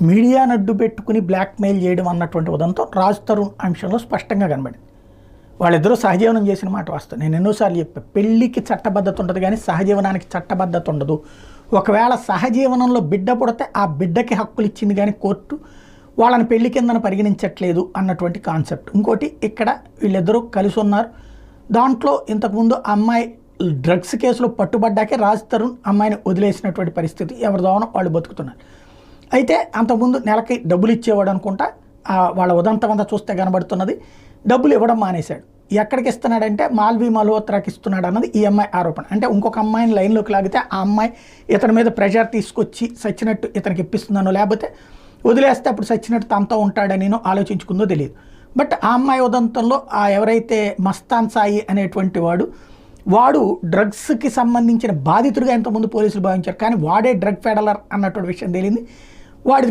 మీడియాను అడ్డు పెట్టుకుని బ్లాక్మెయిల్ చేయడం అన్నటువంటి ఉదంతం రాజ్ తరుణ్ అంశంలో స్పష్టంగా కనబడింది. వాళ్ళిద్దరూ సహజీవనం చేసిన మాట వాస్తవం. నేను ఎన్నోసార్లు చెప్పాను, పెళ్లికి చట్టబద్ధత ఉంటుంది కానీ సహజీవనానికి చట్టబద్ధత ఉండదు. ఒకవేళ సహజీవనంలో బిడ్డ పుడితే ఆ బిడ్డకి హక్కులు ఇచ్చింది కానీ కోర్టు వాళ్ళని పెళ్లి కిందన పరిగణించట్లేదు అన్నటువంటి కాన్సెప్ట్. ఇంకోటి, ఇక్కడ వీళ్ళిద్దరూ కలిసి ఉన్నారు. దాంట్లో ఇంతకుముందు అమ్మాయి డ్రగ్స్ కేసులో పట్టుబడ్డాకే రాజ్ తరుణ్ అమ్మాయిని వదిలేసినటువంటి పరిస్థితి, ఎవరి దోవన వాళ్ళు బతుకుతున్నారు. అయితే అంతకుముందు నెలకి డబ్బులు ఇచ్చేవాడు అనుకుంటా, వాళ్ళ ఉదంతం అంతా చూస్తే కనబడుతున్నది. డబ్బులు ఇవ్వడం మానేశాడు. ఎక్కడికి ఇస్తున్నాడంటే మాల్వి మల్హోత్రాకి ఇస్తున్నాడు అన్నది ఈ అమ్మాయి ఆరోపణ. అంటే ఇంకొక అమ్మాయిని లైన్లోకి లాగితే ఆ అమ్మాయి ఇతని మీద ప్రెషర్ తీసుకొచ్చి సచ్చినట్టు ఇతనికి ఇప్పిస్తుందనో, లేకపోతే వదిలేస్తే అప్పుడు సచ్చినట్టు తనతో ఉంటాడనినో ఆలోచించుకుందో తెలియదు. బట్ ఆ అమ్మాయి ఉదంతంలో ఎవరైతే మస్తాన్ సాయి అనేటువంటి వాడు డ్రగ్స్కి సంబంధించిన బాధితుడిగా ఇంతకుముందు పోలీసులు భావించారు. కానీ వాడే డ్రగ్ పెడలర్ అన్నటువంటి విషయం తేలింది. వాడి